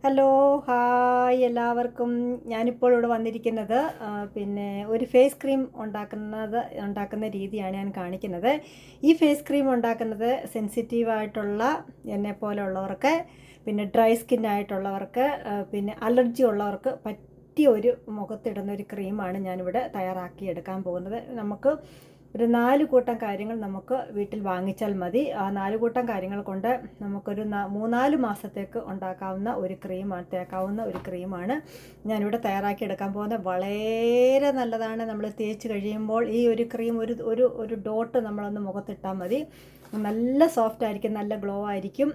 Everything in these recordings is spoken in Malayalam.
ഹലോ, ഹായ് എല്ലാവർക്കും. ഞാനിപ്പോൾ ഇവിടെ വന്നിരിക്കുന്നത് ഒരു ഫേസ് ക്രീം ഉണ്ടാക്കുന്ന രീതിയാണ് ഞാൻ കാണിക്കുന്നത്. ഈ ഫേസ് ക്രീം ഉണ്ടാക്കുന്നത് സെൻസിറ്റീവായിട്ടുള്ള എന്നെപ്പോലുള്ളവർക്ക്, പിന്നെ ഡ്രൈ സ്കിന്നായിട്ടുള്ളവർക്ക്, പിന്നെ അലർജി ഉള്ളവർക്ക് പറ്റിയ ഒരു മുഖത്തിടുന്ന ഒരു ക്രീമാണ് ഞാനിവിടെ തയ്യാറാക്കി എടുക്കാൻ പോകുന്നത്. നമുക്ക് ഒരു 4 കൂട്ടം കാര്യങ്ങൾ നമുക്ക് വീട്ടിൽ വാങ്ങിച്ചാൽ മതി. ആ 4 കൂട്ടം കാര്യങ്ങൾ കൊണ്ട് നമുക്കൊരു 3-4 മാസത്തേക്ക് ഉണ്ടാക്കാവുന്ന ഒരു ക്രീമാണ്, തേക്കാവുന്ന ഒരു ക്രീമാണ് ഞാനിവിടെ തയ്യാറാക്കി എടുക്കാൻ പോകുന്നത്. വളരെ നല്ലതാണ്. നമ്മൾ തേച്ച് കഴിയുമ്പോൾ ഈ ഒരു ക്രീം ഒരു ഡോട്ട് നമ്മളൊന്ന് മുഖത്തിട്ടാൽ മതി. നല്ല സോഫ്റ്റ് ആയിരിക്കും, നല്ല ഗ്ലോ ആയിരിക്കും.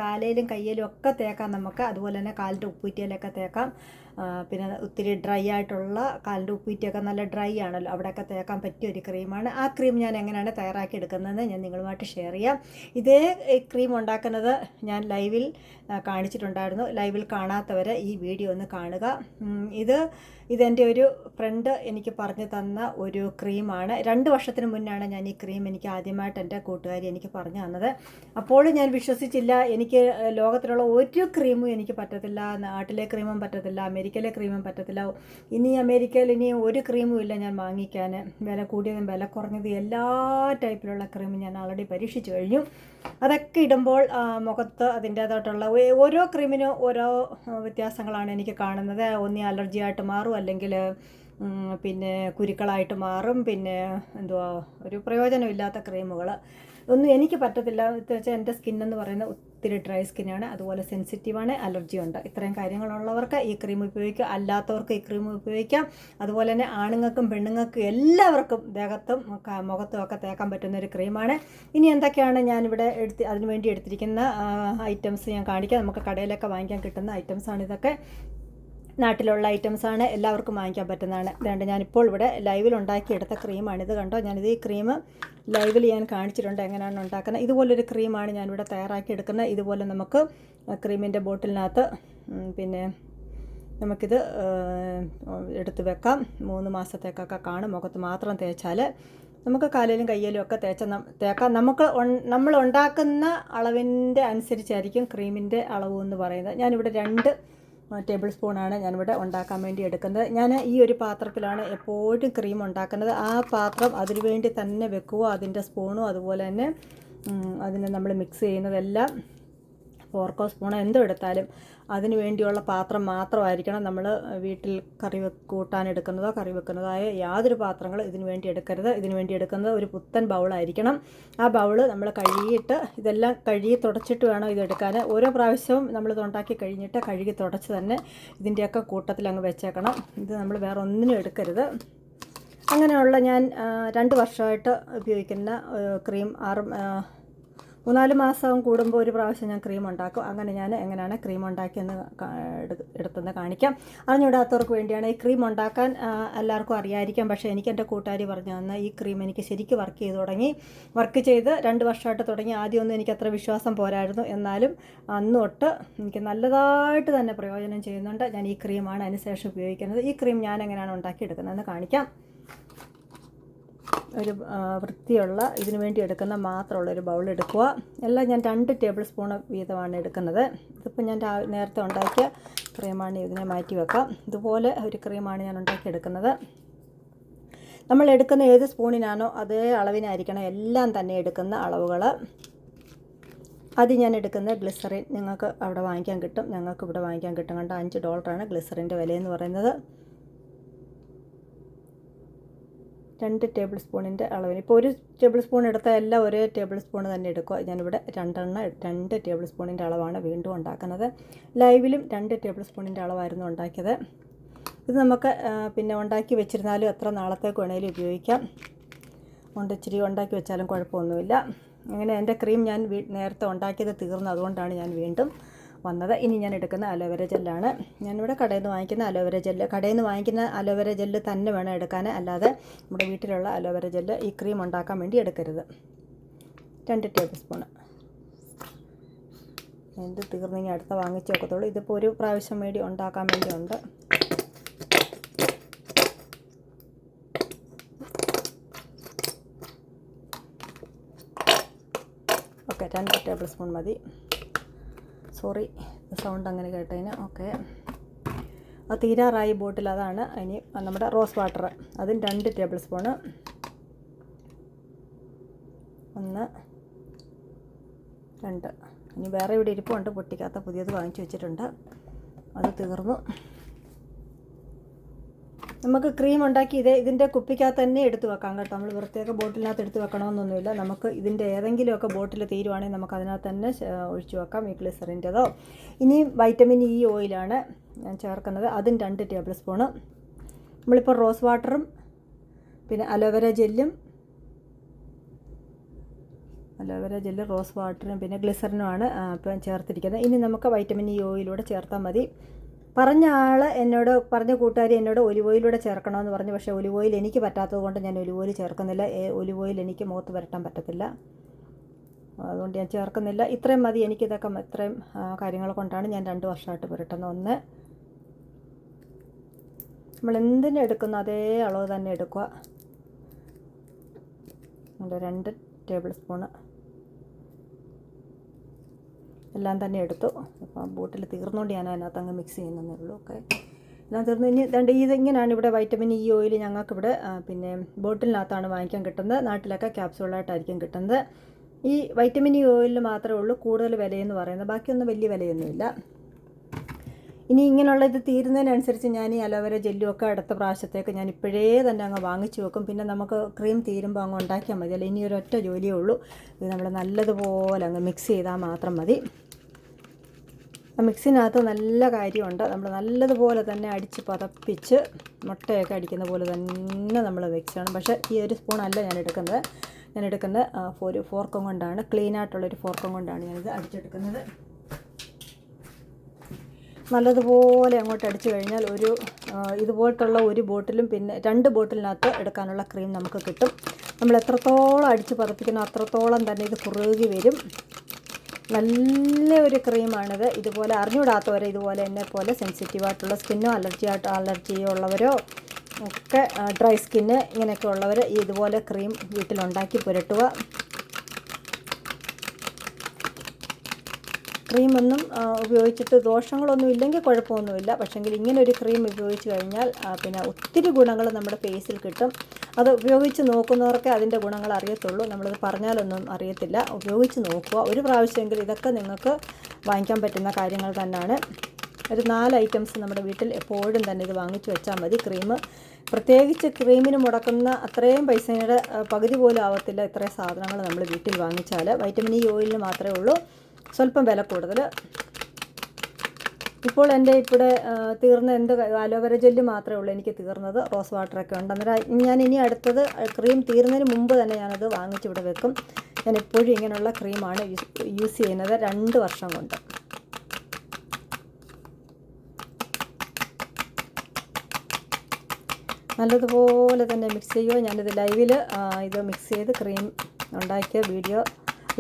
കാലയിലും കയ്യിലും ഒക്കെ തേക്കാം നമുക്ക്. അതുപോലെ തന്നെ കാലിൻ്റെ ഉപ്പൂറ്റിയിലൊക്കെ തേക്കാം. പിന്നെ ഒത്തിരി ഡ്രൈ ആയിട്ടുള്ള കാലിൻ്റെ ഉപ്പൂറ്റിയൊക്കെ നല്ല ഡ്രൈ ആണല്ലോ, അവിടെയൊക്കെ തേക്കാൻ പറ്റിയ ഒരു ക്രീമാണ്. ആ ക്രീം ഞാൻ എങ്ങനെയാണ് തയ്യാറാക്കി എടുക്കുന്നതെന്ന് ഞാൻ നിങ്ങളുമായിട്ട് ഷെയർ ചെയ്യാം. ഇതേ ക്രീം ഉണ്ടാക്കുന്നത് ഞാൻ ലൈവിൽ കാണിച്ചിട്ടുണ്ടായിരുന്നു. ലൈവിൽ കാണാത്തവർ ഈ വീഡിയോ ഒന്ന് കാണുക. ഇതെൻ്റെ ഒരു ഫ്രണ്ട് എനിക്ക് പറഞ്ഞു തന്ന ഒരു ക്രീമാണ്. 2 വർഷത്തിന് മുന്നാണ് ഞാൻ ഈ ക്രീം എനിക്ക് ആദ്യമായിട്ട് എൻ്റെ കൂട്ടുകാരി എനിക്ക് പറഞ്ഞു തന്നത്. അപ്പോഴും ഞാൻ വിശ്വസിച്ചില്ല. എനിക്ക് ലോകത്തിലുള്ള ഒരു ക്രീമും എനിക്ക് പറ്റത്തില്ല. നാട്ടിലെ ക്രീമും പറ്റത്തില്ല, അമേരിക്കയിലെ ക്രീമും പറ്റത്തില്ല. അമേരിക്കയിൽ ഇനി ഒരു ക്രീമും ഇല്ല ഞാൻ വാങ്ങിക്കാൻ. വില കൂടിയതും വില കുറഞ്ഞതും എല്ലാ ടൈപ്പിലുള്ള ക്രീമും ഞാൻ ഓൾറെഡി പരീക്ഷിച്ചു കഴിഞ്ഞു. അതൊക്കെ ഇടുമ്പോൾ മുഖത്ത് അതിൻ്റേതായിട്ടുള്ള ഓരോ ക്രീമിനും ഓരോ വ്യത്യാസങ്ങളാണ് എനിക്ക് കാണുന്നത്. ഒന്നി അലർജി ആയിട്ട് മാറും, അല്ലെങ്കിൽ പിന്നെ കുരുക്കളായിട്ട് മാറും, പിന്നെ ഒരു പ്രയോജനമില്ലാത്ത ക്രീമുകൾ ഒന്നും എനിക്ക് പറ്റത്തില്ല. എന്ന് വെച്ചാൽ എൻ്റെ സ്കിന്നെന്ന് പറയുന്നത് ഒത്തിരി ഡ്രൈ സ്കിന്നാണ്, അതുപോലെ സെൻസിറ്റീവാണ്, അലർജിയുണ്ട്. ഇത്രയും കാര്യങ്ങളുള്ളവർക്ക് ഈ ക്രീം ഉപയോഗിക്കാം, അല്ലാത്തവർക്ക് ഈ ക്രീം ഉപയോഗിക്കാം. അതുപോലെ തന്നെ ആണുങ്ങൾക്കും പെണ്ണുങ്ങൾക്കും എല്ലാവർക്കും ദേഹത്തും മുഖത്തും ഒക്കെ തേക്കാൻ പറ്റുന്ന ഒരു ക്രീമാണ്. ഇനി എന്തൊക്കെയാണ് ഞാനിവിടെ അതിന് വേണ്ടി എടുത്തിരിക്കുന്ന ഐറ്റംസ് ഞാൻ കാണിക്കാം. നമുക്ക് കടയിലൊക്കെ വാങ്ങിക്കാൻ കിട്ടുന്ന ഐറ്റംസാണ് ഇതൊക്കെ. നാട്ടിലുള്ള ഐറ്റംസാണ്, എല്ലാവർക്കും വാങ്ങിക്കാൻ പറ്റുന്നതാണ്. അതുകൊണ്ട് ഞാനിപ്പോൾ ഇവിടെ ലൈവിൽ ഉണ്ടാക്കിയെടുത്ത ക്രീമാണിത്. കണ്ടോ, ഞാനിത് ഈ ക്രീം ലൈവിൽ ഞാൻ കാണിച്ചിട്ടുണ്ട് എങ്ങനെയാണ് ഉണ്ടാക്കുന്നത്. ഇതുപോലൊരു ക്രീമാണ് ഞാനിവിടെ തയ്യാറാക്കി എടുക്കുന്നത്. ഇതുപോലെ നമുക്ക് ക്രീമിൻ്റെ ബോട്ടിലിനകത്ത് പിന്നെ നമുക്കിത് എടുത്ത് വെക്കാം. 3 മാസത്തേക്കൊക്കെ കാണും. മുഖത്ത് മാത്രം തേച്ചാൽ നമുക്ക് കാലിലും കയ്യിലും ഒക്കെ തേക്കാം. നമ്മൾ ഉണ്ടാക്കുന്ന അളവിൻ്റെ അനുസരിച്ചായിരിക്കും ക്രീമിൻ്റെ അളവ് എന്ന് പറയുന്നത്. ഞാനിവിടെ 2 ടേബിൾ സ്പൂണാണ് ഞാനിവിടെ ഉണ്ടാക്കാൻ വേണ്ടി എടുക്കുന്നത്. ഞാൻ ഈ ഒരു പാത്രത്തിലാണ് എപ്പോഴും ക്രീം ഉണ്ടാക്കുന്നത്. ആ പാത്രം അതിനു വേണ്ടി തന്നെ വെക്കുക. അതിൻ്റെ സ്പൂണും അതുപോലെ തന്നെ അതിന് നമ്മൾ മിക്സ് ചെയ്യുന്നതെല്ലാം ഫോർക്കോ സ്പൂണോ എന്തോ എടുത്താലും അതിന് വേണ്ടിയുള്ള പാത്രം മാത്രമായിരിക്കണം. നമ്മൾ വീട്ടിൽ കറി കൂട്ടാനെടുക്കുന്നതോ കറി വെക്കുന്നതായ യാതൊരു പാത്രങ്ങളും ഇതിനു വേണ്ടി എടുക്കരുത്. ഇതിനു വേണ്ടി എടുക്കുന്നത് ഒരു പുത്തൻ ബൗളായിരിക്കണം. ആ ബൗള് നമ്മൾ കഴുകിയിട്ട് ഇതെല്ലാം കഴുകി തുടച്ചിട്ട് വേണം ഇതെടുക്കാൻ. ഓരോ പ്രാവശ്യവും നമ്മളിത് ഉണ്ടാക്കി കഴിഞ്ഞിട്ട് കഴുകി തുടച്ച് തന്നെ ഇതിൻ്റെയൊക്കെ കൂട്ടത്തിൽ അങ്ങ് വെച്ചേക്കണം. ഇത് നമ്മൾ വേറെ ഒന്നിനും എടുക്കരുത്. അങ്ങനെയുള്ള ഞാൻ 2 വർഷമായിട്ട് ഉപയോഗിക്കുന്ന ക്രീം 3-4 മാസം കൂടുമ്പോൾ ഒരു പ്രാവശ്യം ഞാൻ ക്രീം ഉണ്ടാക്കും. അങ്ങനെ ഞാൻ എങ്ങനെയാണ് ക്രീം ഉണ്ടാക്കിയെന്ന് എടുത്തെന്ന് കാണിക്കാം. അറിഞ്ഞുകൂടാത്തവർക്ക് വേണ്ടിയാണ്. ഈ ക്രീം ഉണ്ടാക്കാൻ എല്ലാവർക്കും അറിയാമായിരിക്കാം, പക്ഷേ എനിക്ക് എൻ്റെ കൂട്ടുകാരി പറഞ്ഞു തന്ന ഈ ക്രീം എനിക്ക് ശരിക്കും വർക്ക് ചെയ്ത് 2 വർഷമായിട്ട് തുടങ്ങി. ആദ്യമൊന്നും എനിക്ക് അത്ര വിശ്വാസം പോരായിരുന്നു, എന്നാലും അന്ന് തൊട്ട് എനിക്ക് നല്ലതായിട്ട് തന്നെ പ്രയോജനം ചെയ്യുന്നുണ്ട്. ഞാൻ ഈ ക്രീമാണ് അതിനുശേഷം ഉപയോഗിക്കുന്നത്. ഈ ക്രീം ഞാൻ എങ്ങനെയാണ് ഉണ്ടാക്കിയെടുക്കുന്നതെന്ന് കാണിക്കാം. ഒരു വൃത്തിയുള്ള ഇതിനു വേണ്ടി എടുക്കുന്ന മാത്രമുള്ളൊരു ബൗൾ എടുക്കുക. എല്ലാം ഞാൻ 2 ടേബിൾ സ്പൂൺ വീതമാണ് എടുക്കുന്നത്. ഇതിപ്പോൾ ഞാൻ നേരത്തെ ഉണ്ടാക്കിയ ക്രീമാണ്. ഇതിനെ മാറ്റി വെക്കാം. ഇതുപോലെ ഒരു ക്രീമാണ് ഞാൻ ഉണ്ടാക്കിയെടുക്കുന്നത്. നമ്മൾ എടുക്കുന്ന ഏത് സ്പൂണിനാണോ അതേ അളവിനായിരിക്കണം എല്ലാം തന്നെ എടുക്കുന്ന അളവുകൾ. അത് ഞാൻ എടുക്കുന്ന ഗ്ലിസറിൻ നിങ്ങൾക്ക് അവിടെ വാങ്ങിക്കാൻ കിട്ടും. ഞങ്ങൾക്ക് ഇവിടെ വാങ്ങിക്കാൻ കിട്ടും. കണ്ട $5 ഗ്ലിസറിൻ്റെ വിലയെന്ന് പറയുന്നത്. 2 ടേബിൾ സ്പൂണിൻ്റെ അളവിന് ഇപ്പോൾ 1 ടേബിൾ സ്പൂൺ എടുത്താൽ എല്ലാം ഒരേ ടേബിൾ സ്പൂൺ തന്നെ എടുക്കുക. ഞാനിവിടെ 2 ടേബിൾ സ്പൂണിൻ്റെ അളവാണ് വീണ്ടും ഉണ്ടാക്കുന്നത്. ലൈവിലും 2 ടേബിൾ സ്പൂണിൻ്റെ അളവായിരുന്നു ഉണ്ടാക്കിയത്. ഇത് നമുക്ക് പിന്നെ ഉണ്ടാക്കി വെച്ചിരുന്നാലും എത്ര നാളത്തേക്ക് വേണമെങ്കിലും ഉപയോഗിക്കാം. ഇച്ചിരി ഉണ്ടാക്കി വെച്ചാലും കുഴപ്പമൊന്നുമില്ല. അങ്ങനെ എൻ്റെ ക്രീം ഞാൻ നേരത്തെ ഉണ്ടാക്കിയത് തീർന്നു, അതുകൊണ്ടാണ് ഞാൻ വീണ്ടും വന്നത്. ഇനി ഞാൻ എടുക്കുന്ന അലോവേര ജെല്ലാണ്. ഞാനിവിടെ കടയിൽ നിന്ന് വാങ്ങിക്കുന്ന അലോവേര ജെല്ല് തന്നെ വേണം എടുക്കാൻ, അല്ലാതെ നമ്മുടെ വീട്ടിലുള്ള അലോവേര ജെല്ല് ഈ ക്രീം ഉണ്ടാക്കാൻ വേണ്ടി എടുക്കരുത്. 2 ടേബിൾ സ്പൂണ്. ഇത് തീർന്നെങ്കിൽ അടുത്ത വാങ്ങിച്ച് വെക്കത്തുള്ളൂ. ഇതിപ്പോൾ ഒരു പ്രാവശ്യം വേണ്ടി ഉണ്ടാക്കാൻ വേണ്ടിയുണ്ട്. ഓക്കെ, 2 ടേബിൾ സ്പൂൺ മതി. സോറി, സൗണ്ട് അങ്ങനെ കേട്ടതിന്. ഓക്കെ, അത് തീരാറായി ബോട്ടിൽ. അതാണ് ഇനി നമ്മുടെ റോസ് വാട്ടർ. അതും 2 ടേബിൾ സ്പൂണ്. 1 2. ഇനി വേറെ ഇവിടെ ഇരിപ്പുണ്ട്, പൊട്ടിക്കാത്ത പുതിയത് വാങ്ങിച്ചു വെച്ചിട്ടുണ്ട്. അത് തീർന്നു. നമുക്ക് ക്രീം ഉണ്ടാക്കി ഇതിൻ്റെ കുപ്പിക്കകത്ത് തന്നെ എടുത്ത് വെക്കാം കേട്ടോ. നമ്മൾ പ്രത്യേക ബോട്ടിലിനകത്ത് എടുത്ത് വെക്കണമെന്നൊന്നുമില്ല. നമുക്ക് ഇതിൻ്റെ ഏതെങ്കിലുമൊക്കെ ബോട്ടിൽ തീരുവാണെങ്കിൽ നമുക്ക് അതിനകത്ത് തന്നെ ഒഴിച്ചു വെക്കാം, ഈ ഗ്ലിസറിൻ്റെതോ. ഇനി വൈറ്റമിൻ ഇ ഓയിലാണ് ഞാൻ ചേർക്കുന്നത്. അതും 2 ടേബിൾ സ്പൂണ്. നമ്മളിപ്പോൾ റോസ് വാട്ടറും പിന്നെ അലോവേര ജെല്ലും, റോസ് വാട്ടറും പിന്നെ ഗ്ലിസറിനുമാണ് ഇപ്പം ചേർത്തിരിക്കുന്നത്. ഇനി നമുക്ക് വൈറ്റമിൻ ഇ ഓയിലൂടെ ചേർത്താൽ മതി. പറഞ്ഞ കൂട്ടുകാരി എന്നോട് ഒലിവ് ഓയിലൂടെ ചേർക്കണമെന്ന് പറഞ്ഞു. പക്ഷേ ഒലിവ് ഓയിൽ എനിക്ക് പറ്റാത്തത് കൊണ്ട് ഞാൻ ഒലിവ് ഓയിൽ ചേർക്കുന്നില്ല. ഒലിവ് ഓയിൽ എനിക്ക് മുഖത്ത് പുരട്ടാൻ പറ്റത്തില്ല, അതുകൊണ്ട് ഞാൻ ചേർക്കുന്നില്ല. ഇത്രയും മതി എനിക്കിതൊക്കെ. ഇത്രയും കാര്യങ്ങൾ കൊണ്ടാണ് ഞാൻ 2 വർഷമായിട്ട് പുരട്ടുന്നത്. 1 നമ്മൾ എന്തിനെടുക്കുന്നു അതേ അളവ് തന്നെ എടുക്കുക. 2 ടേബിൾ സ്പൂണ് എല്ലാം തന്നെ എടുത്തു. അപ്പം ബോട്ടിൽ തീർന്നുകൊണ്ട് ഞാൻ അതിനകത്ത് അങ്ങ് മിക്സ് ചെയ്യുന്നതേ ഉള്ളൂ. ഓക്കെ, എല്ലാം തീർന്നു. ഇനി ഇതിങ്ങനെയാണ് ഇവിടെ വൈറ്റമിൻ ഇ ഓയിൽ ഞങ്ങൾക്കിവിടെ പിന്നെ ബോട്ടിലിനകത്താണ് വാങ്ങിക്കാൻ കിട്ടുന്നത്. നാട്ടിലൊക്കെ ക്യാപ്സൂളായിട്ടായിരിക്കും കിട്ടുന്നത്. ഈ വൈറ്റമിൻ ഇ ഓയിലിന് മാത്രമേ ഉള്ളൂ കൂടുതൽ വിലയെന്ന് പറയുന്നത്, ബാക്കിയൊന്നും വലിയ വിലയൊന്നുമില്ല. ഇനി ഇങ്ങനെയുള്ള ഇത് തീരുന്നതിനനുസരിച്ച് ഞാൻ ഈ അലോവേര ജെല്ലും ഒക്കെ അടുത്ത പ്രാവശ്യത്തേക്ക് ഞാൻ ഇപ്പോഴേ തന്നെ അങ്ങ് വാങ്ങിച്ചു വെക്കും. പിന്നെ നമുക്ക് ക്രീം തീരുമ്പോൾ അങ്ങ് ഉണ്ടാക്കിയാൽ മതി. അല്ല, ഇനി ഒരൊറ്റ ജോലിയേ ഉള്ളൂ. ഇത് നമ്മൾ നല്ലതുപോലെ അങ്ങ് മിക്സ് ചെയ്താൽ മാത്രം മതി. മിക്സിനകത്ത് നല്ല കാര്യമുണ്ട്. നമ്മൾ നല്ലതുപോലെ തന്നെ അടിച്ച് പതപ്പിച്ച് മുട്ടയൊക്കെ അടിക്കുന്ന പോലെ തന്നെ നമ്മൾ മിക്സ് ചെയ്യണം. പക്ഷേ ഈ 1 സ്പൂണല്ല ഞാൻ എടുക്കുന്നത് ഒരു ഫോർക്കും കൊണ്ടാണ്, ക്ലീനായിട്ടുള്ളൊരു ഫോർക്കും കൊണ്ടാണ് ഞാനിത് അടിച്ചെടുക്കുന്നത്. നല്ലതുപോലെ അങ്ങോട്ട് അടിച്ചു കഴിഞ്ഞാൽ ഇതുപോലത്തുള്ള ഒരു ബോട്ടിലും പിന്നെ 2 ബോട്ടിലിനകത്ത് എടുക്കാനുള്ള ക്രീം നമുക്ക് കിട്ടും. നമ്മൾ എത്രത്തോളം അടിച്ച് പതപ്പിക്കുന്നോ അത്രത്തോളം തന്നെ ഇത് കുറുകി വരും. നല്ല ഒരു ക്രീമാണിത്. ഇതുപോലെ അറിഞ്ഞുകൂടാത്തവരെ, ഇതുപോലെ എന്നെപ്പോലെ സെൻസിറ്റീവായിട്ടുള്ള സ്കിന്നോ അലർജിയോ ഉള്ളവരോ ഒക്കെ, ഡ്രൈ സ്കിന്ന് ഇങ്ങനെയൊക്കെ ഉള്ളവർ ഇതുപോലെ ക്രീം വീട്ടിലുണ്ടാക്കി പുരട്ടുക. ക്രീമൊന്നും ഉപയോഗിച്ചിട്ട് ദോഷങ്ങളൊന്നും ഇല്ലെങ്കിൽ കുഴപ്പമൊന്നുമില്ല. പക്ഷേങ്കിൽ ഇങ്ങനൊരു ക്രീം ഉപയോഗിച്ച് കഴിഞ്ഞാൽ പിന്നെ ഒത്തിരി ഗുണങ്ങൾ നമ്മുടെ ഫേസിൽ കിട്ടും. അത് ഉപയോഗിച്ച് നോക്കുന്നവർക്ക് അതിൻ്റെ ഗുണങ്ങൾ അറിയത്തുള്ളൂ. നമ്മളത് പറഞ്ഞാലൊന്നും അറിയത്തില്ല. ഉപയോഗിച്ച് നോക്കുക ഒരു പ്രാവശ്യമെങ്കിലും. ഇതൊക്കെ നിങ്ങൾക്ക് വാങ്ങിക്കാൻ പറ്റുന്ന കാര്യങ്ങൾ തന്നെയാണ്. ഒരു 4 ഐറ്റംസ് നമ്മുടെ വീട്ടിൽ എപ്പോഴും തന്നെ ഇത് വാങ്ങിച്ച് വെച്ചാൽ മതി. ക്രീം പ്രത്യേകിച്ച് ക്രീമിന് മുടക്കുന്ന അത്രയും പൈസയുടെ പകുതി പോലും ആവത്തില്ല ഇത്രയും സാധനങ്ങൾ നമ്മൾ വീട്ടിൽ വാങ്ങിച്ചാൽ. വൈറ്റമിൻ ഇ ഓയിലിന് മാത്രമേ ഉള്ളൂ സ്വല്പം വില കൂടുതൽ. ഇപ്പോൾ എൻ്റെ ഇവിടെ തീർന്ന അലോവേര ജെല്ല് മാത്രമേ ഉള്ളൂ എനിക്ക് തീർന്നത്. റോസ് വാട്ടറൊക്കെ ഉണ്ട്. അന്നേരം ഞാൻ ഇനി അടുത്തത് ക്രീം തീർന്നതിന് മുമ്പ് തന്നെ ഞാനത് വാങ്ങിച്ചിവിടെ വെക്കും. ഞാൻ എപ്പോഴും ഇങ്ങനെയുള്ള ക്രീമാണ് യൂസ് ചെയ്യുന്നത് 2 വർഷം കൊണ്ട്. നല്ലതുപോലെ തന്നെ മിക്സ് ചെയ്യുക. ഞാനിത് ലൈവിൽ ഇത് മിക്സ് ചെയ്ത് ക്രീം ഉണ്ടാക്കിയ വീഡിയോ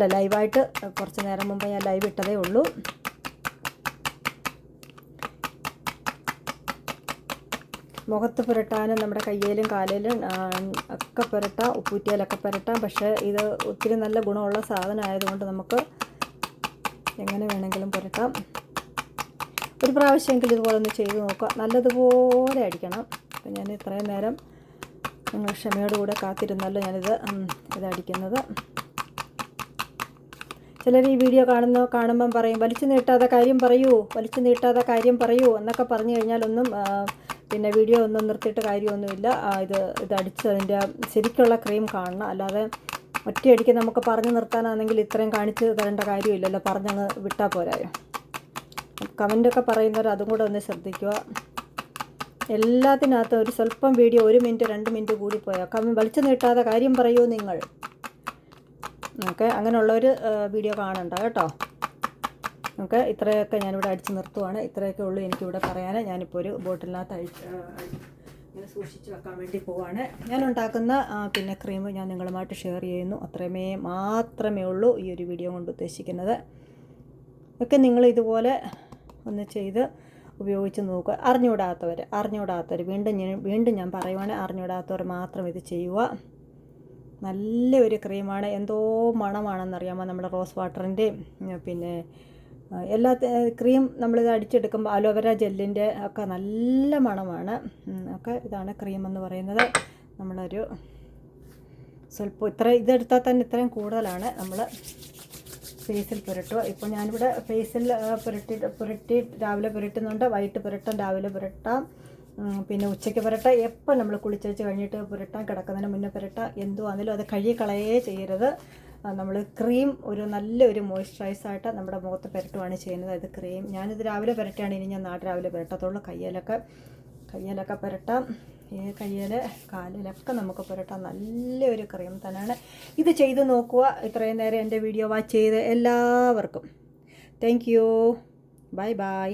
ലൈവായിട്ട് കുറച്ച് നേരം മുമ്പ് ഞാൻ ലൈവ് ഇട്ടതേ ഉള്ളൂ. മുഖത്ത് പുരട്ടാനും നമ്മുടെ കയ്യിലും കാലിലും ഒക്കെ പുരട്ടാം, ഉപ്പൂറ്റിയിലൊക്കെ പുരട്ടാം. പക്ഷേ ഇത് ഒത്തിരി നല്ല ഗുണമുള്ള സാധനമായതുകൊണ്ട് നമുക്ക് എങ്ങനെ വേണമെങ്കിലും പുരട്ടാം. ഒരു പ്രാവശ്യമെങ്കിലും ഇതുപോലെ ഒന്ന് ചെയ്ത് നോക്കുക. നല്ലതുപോലെ അടിക്കണം. അപ്പം ഞാൻ ഇത്രയും നേരം നിങ്ങൾ ക്ഷമയോടുകൂടെ കാത്തിരുന്നല്ലോ ഇതടിക്കുന്നത്. ചിലർ ഈ വീഡിയോ കാണുമ്പം പറയും വലിച്ചു നീട്ടാതെ കാര്യം പറയൂ എന്നൊക്കെ പറഞ്ഞു കഴിഞ്ഞാലൊന്നും പിന്നെ വീഡിയോ ഒന്നും നിർത്തിയിട്ട് കാര്യമൊന്നുമില്ല. ഇതടിച്ച് അതിൻ്റെ ശരിക്കുള്ള ക്രീം കാണണം. അല്ലാതെ ഒറ്റയടിക്ക് നമുക്ക് പറഞ്ഞു നിർത്താനാണെങ്കിൽ ഇത്രയും കാണിച്ച് തരേണ്ട കാര്യമില്ലല്ലോ. പറഞ്ഞങ്ങ് വിട്ടാൽ പോരായോ. കമൻ്റൊക്കെ പറയുന്നവർ അതും കൂടെ ഒന്ന് ശ്രദ്ധിക്കുക. എല്ലാത്തിനകത്തും ഒരു സ്വല്പം വീഡിയോ 1 മിനിറ്റ് 2 മിനിറ്റ് കൂടിപ്പോയാൽ വലിച്ചു നീട്ടാതെ കാര്യം പറയൂ നിങ്ങൾ. ഓക്കെ, അങ്ങനെയുള്ളൊരു വീഡിയോ കാണണ്ട കേട്ടോ. ഓക്കെ, ഇത്രയൊക്കെ ഞാനിവിടെ അടിച്ച് നിർത്തുവാണ്. ഇത്രയൊക്കെ ഉള്ളൂ എനിക്കിവിടെ പറയാൻ. ഞാനിപ്പോൾ ഒരു ബോട്ടിലിനകത്ത് ഇങ്ങനെ സൂക്ഷിച്ച് വെക്കാൻ വേണ്ടി പോവാണ്. ഞാൻ ഉണ്ടാക്കുന്ന പിന്നെ ക്രീം ഞാൻ നിങ്ങളുമായിട്ട് ഷെയർ ചെയ്യുന്നു. മാത്രമേ ഉള്ളൂ ഈ ഒരു വീഡിയോ കൊണ്ട് ഉദ്ദേശിക്കുന്നത്. ഒക്കെ നിങ്ങൾ ഇതുപോലെ ഒന്ന് ചെയ്ത് ഉപയോഗിച്ച് നോക്കുക. അറിഞ്ഞുകൂടാത്തവർ വീണ്ടും ഞാൻ പറയുവാണ്, അറിഞ്ഞുകൂടാത്തവർ മാത്രം ഇത് ചെയ്യുക. നല്ലൊരു ക്രീമാണ്. എന്തോ മണമാണെന്നറിയാമോ നമ്മുടെ റോസ് വാട്ടറിൻ്റെയും പിന്നെ എല്ലാ ക്രീം നമ്മളിത് അടിച്ചെടുക്കുമ്പോൾ അലോവേര ജെല്ലിൻ്റെ ഒക്കെ നല്ല മണമാണ്. ഒക്കെ ഇതാണ് ക്രീം എന്ന് പറയുന്നത്. നമ്മളൊരു സ്വല്പം ഇതെടുത്താൽ തന്നെ ഇത്രയും കൂടുതലാണ് നമ്മൾ ഫേസിൽ പുരട്ടുക. ഇപ്പോൾ ഞാനിവിടെ ഫേസിൽ പുരട്ടി രാവിലെ പുരട്ടുന്നുണ്ട്, വൈകിട്ട് പുരട്ടാം, രാവിലെ പുരട്ടാം, പിന്നെ ഉച്ചയ്ക്ക് പുരട്ടാം, എപ്പോൾ നമ്മൾ കുളിച്ചേച്ച് കഴിഞ്ഞിട്ട് പുരട്ടാം, കിടക്കുന്നതിന് മുന്നേ പുരട്ടാം. എന്തുവാണെങ്കിലും അത് കഴുകിക്കളയേ ചെയ്യരുത്. നമ്മൾ ക്രീം നല്ലൊരു മോയ്സ്ചറൈസായിട്ട് നമ്മുടെ മുഖത്ത് പുരട്ടുകയാണ് ചെയ്യുന്നത്. ഇത് ക്രീം ഞാനിത് രാവിലെ പുരട്ടുകയാണ്. ഇനി ഞാൻ നാളെ രാവിലെ പുരട്ടത്തുള്ളൂ. കയ്യിലൊക്കെ പുരട്ടാം, കയ്യിൽ കാലിലൊക്കെ നമുക്ക് പുരട്ടാം. നല്ലൊരു ക്രീം തന്നെയാണ്. ഇത് ചെയ്ത് നോക്കുക. ഇത്രയും നേരം എൻ്റെ വീഡിയോ വാച്ച് ചെയ്ത് എല്ലാവർക്കും താങ്ക് യു. Bye bye.